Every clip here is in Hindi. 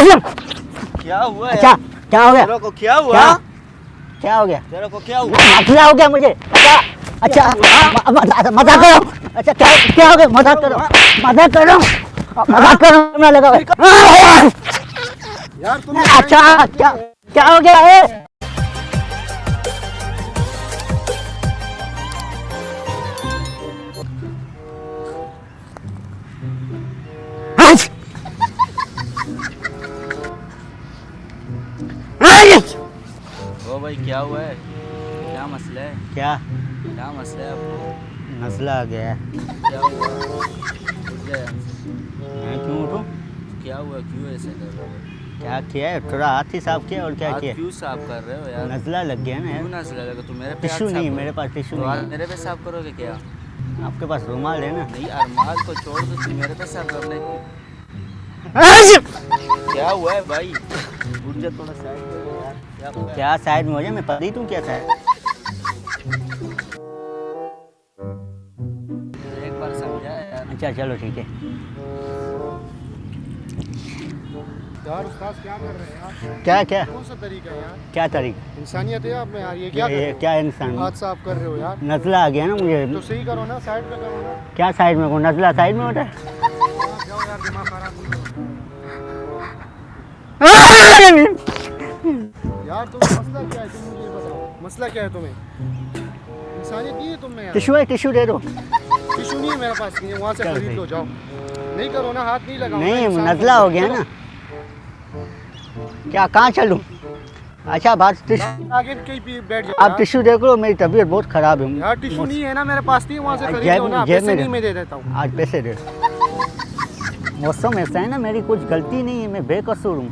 क्या हुआ? अच्छा क्या हो गया? तेरे को क्या हुआ? क्या हो गया? तेरे को क्या हुआ? मसला हो गया मुझे। अच्छा मजाक करो। अच्छा क्या हो गया? मजाक करो मैं लगा यार तुम अच्छा क्या हो गया है? ओ भाई क्या हुआ है? क्या मसला है? क्या मसला है आपको? मसला आ गया है। क्या हुआ? उठ जा यहाँ से। मैं क्यों उठूं? क्या हुआ? क्यों ऐसे कर रहे हो? क्या किया है? थोड़ा हाथ ही साफ किया और क्या हाथ किया? क्यों साफ कर रहे हो यार? नजला लग गया ना क्यों यार। नजला लगा? तुम मेरे पे टिश्यू हाथ नहीं, साफ मेरे करो। पास टिश्यू तो हाथ नहीं मेरे पे साफ करोगे क्या? है। आपके पास रुमाल है ना? नहीं यार, माल को छोड़ दो, तुम मेरे पे साफ करने की। क्या हुआ है भाई? उठ जा, थोड़ा साइड करो यार। क्या हुआ है? क्या साइड में हो जाए? मैं पढ़ी दूं क्या साइड? एक बार समझा यार। अच्छा चलो ठीक है। यार उस्ताद क्या कर रहे हैं यार? क्या कौन सा तरीका है यार? क्या तरीका? इंसानियत है आप में यार, ये क्या कर रहे ये हो? क्या इंसान? हाथ साफ कर रहे हो यार, नजला आ गया ना मुझे। तो सही करो ना, साइड पे करो ना। क्या साइड में? को नजला साइड में होता है? जाओ यार, दिमाग खराब मत करो। यार तुम मसला क्या है, तुम मुझे बताओ, मसला क्या है तुम्हें? इंसानियत नहीं है तुम में यार। टिश्यू दे दो। टिश्यू नहीं है मेरे पास, नहीं है, वहाँ से चलो खरीद ठीक। लो, जाओ। नहीं करो ना, हाथ नहीं लगाओ। नहीं नजला हो गया ना। क्या कहाँ चलूँ? अच्छा बात टिश्यू, आगे कहीं भी बैठ जाओ आप यार। टिश्यू देख लो, मेरी तबीयत बहुत खराब है। यार टिश्यू नहीं है ना मेरे पास, नहीं, वहाँ से खरीद जेब- लो ना, जेब पैसे में नहीं दे। मैं दे देता हूँ। आज पैसे दे। मौसम ऐसा है ना, मेरी कुछ गलती नहीं है, मैं बेकसूर हूँ।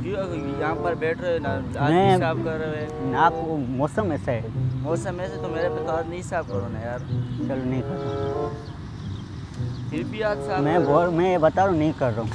क्यों यहाँ पर बैठ रहे हो ना? हाथ मैं- नहीं साफ कर रहे हो? ना मौसम ऐसा है। मौसम ऐसे तो मेरे पे तो हाथ नहीं साफ करो ना यार। चलो नहीं कर रहा फिर भी हाथ साफ हूँ। करो। मैं ये बता रहा हूँ नहीं कर रहा हूँ।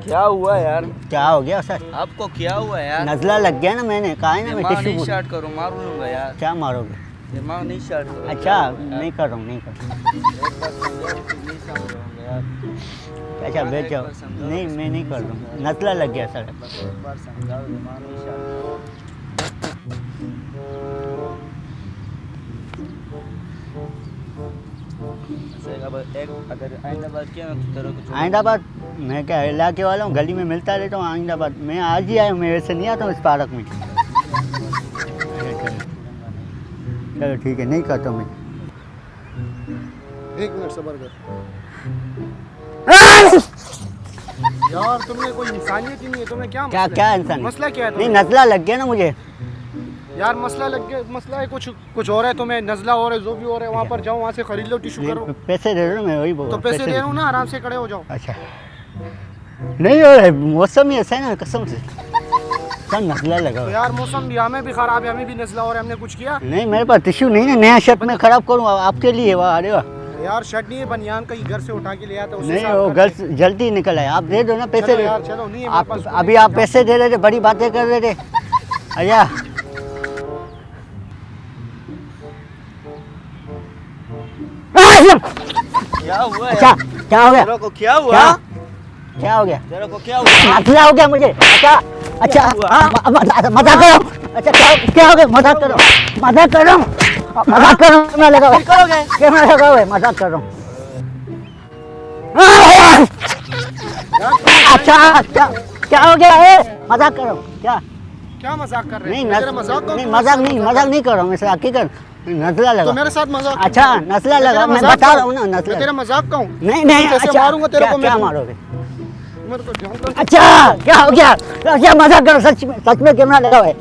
क्या हुआ यार? क्या हो गया सर? आपको क्या हुआ यार? नजला लग गया ना, मैंने कहा है ना मैं दिमाग नहीं टिश्यू। स्टार्ट करो, मार लूंगा यार। क्या मारोगे? दिमाग नहीं स्टार्ट करो। अच्छा नहीं कर रहा हूँ, नहीं कर रहा हूँ। एक बार समझाओ, फिर नहीं समझाऊंगा यार। अच्छा यार, बैठ एक जाओ। बार समझाओ। नहीं मैं नहीं कर रहा हूँ, नजला लग गया सर। बस एक बार समझाओ, दिमाग नहीं स्टार्ट करो। अगर आइंदा बात किया ना तो तेरे को छोड़- अहमदाबाद मैं क्या इलाके वाला हूँ, गली में मिलता रहता हूँ। अहमदाबाद मैं आज ही आया हूँ, मैं वैसे नहीं आता हूँ इस पार्क में। चलो ठीक है, नहीं करता हूँ मैं। 1 मिनट सबर कर। यार तुमने कोई इंसानियत ही नहीं है, तुम्हें क्या क्या मसला क्या है? इंसान? मसला क्या है नहीं तुम्हें? नजला लग गया ना मुझे। यार मसला लग गया, मसला है कुछ और है, तुम्हें नजला हो रहा है, जो भी हो रहा है, वहाँ पर जाओ, वहाँ से खरीद लो, टिश्यू करो। पैसे दे दो, मैं वही बोल तो पैसे दे रहा हूँ ना, आराम से खड़े हो जाओ। अच्छा नहीं हो रहा है, मौसम ही ऐसा है ना, कसम से सब नजला लगा तो हुआ है। यार मौसम भी हमें भी खराब है, हमें भी नजला हो रहा है, हमने कुछ किया? नहीं मेरे पास टिश्यू नहीं है, नया शर्ट में खराब करूँ आपके लिए? वाह अरे वाह। यार शर्ट नहीं है, बनियान कहीं घर से उठा के ले आता है, उससे नहीं साफ वो करके। घर जल्दी निकल आए, आप दे दो ना पैसे। चलो दे यार, चलो, नहीं है मेरे आप पास, अभी आप पैसे दे रहे थे, बड़ी बातें कर रहे थे। अच्छा क्या हुआ अच्छा यार? क्या हो गया? तेरे को क्या हुआ? क्या हो गया? तेरे को क्या हुआ? नजला हो गया मुझे। अच्छा अच्छा मजाक करो। अच्छा क्या हो गया? मजाक करो कैमरा लगा हुआ है, कैमरा लगा हुआ है, मजाक कर रहा हूँ। अच्छा क्या हो गया है? मजाक कर रहा हूँ क्या? क्या मजाक कर रहे नहीं हैं? तेरा मजाक करो, नहीं तुम मजाक मेरे नहीं, साथ मजाक नहीं कर रहा हूँ मैं, हकीकत नजला तो लगा। मेरे साथ मजाक क्यों? अच्छा नजला मैं लगा, तेरा मैं मजाक बता कहूँ? रहा हूँ ना मैं नजला। तेरा मजाक कहूँ? नहीं कैसे अच्छा मारूंगा तेरे को मैं? क्या मारोगे? मेरे को जान दो। अच्छा क्या हो गया? क्या मजाक करो? सच में कैमरा लगा हुआ है,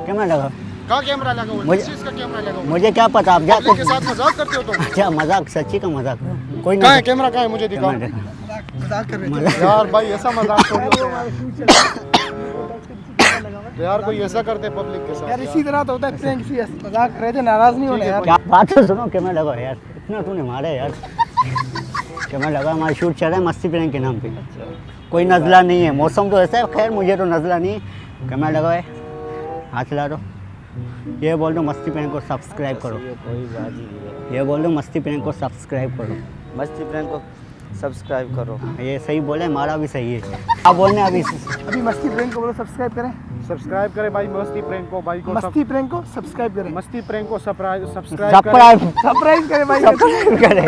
कैमरा लगा हुआ है। कहाँ कैमरा लगा हुआ है? मुझे- किस चीज़ का कैमरा लगा हुआ है? मुझे क्या पता, आप जाते। पब्लिक के साथ मजाक करते हो तुम? अच्छा मजाक, सच्ची का मजाक कोई कहाँ ना। है कैमरा? कहाँ है? मुझे दिखाओ। मजाक कर यार भाई ऐसा मजाक थोड़ी होता है। तो यार कोई ऐसा करते हैं पब्लिक के साथ यार? इसी तरह तो होता है, प्रैंक सी मजाक कर रहे थे, नाराज नहीं होना यार। क्या बात तो सुनो, कैमरा लगा यार, इतना तूने मारा यार। कैमरा लगा, हमारा शूट चल रहा है मस्ती प्रैंक के नाम पे। कोई नजला नहीं है, मौसम तो ऐसा है, खैर मुझे तो नजला नहीं है। कैमरा लगा है, हाथ ला दो। ये बोल दो मस्ती प्रैंक को सब्सक्राइब करो। ये कोई बात ही नहीं है। ये बोल दो मस्ती प्रैंक को सब्सक्राइब करो। मस्ती प्रैंक को सब्सक्राइब करो। ये सही बोले, हमारा भी सही है। आप बोलने अभी अभी मस्ती प्रैंक को बोलो सब्सक्राइब करें। सब्सक्राइब करें भाई मस्ती प्रैंक को, भाई को मस्ती प्रैंक को सब्सक्राइब करें। मस्ती प्रैंक को सब्सक्राइब करें। सब्सक्राइब सरप्राइज करें भाई। सब्सक्राइब करें।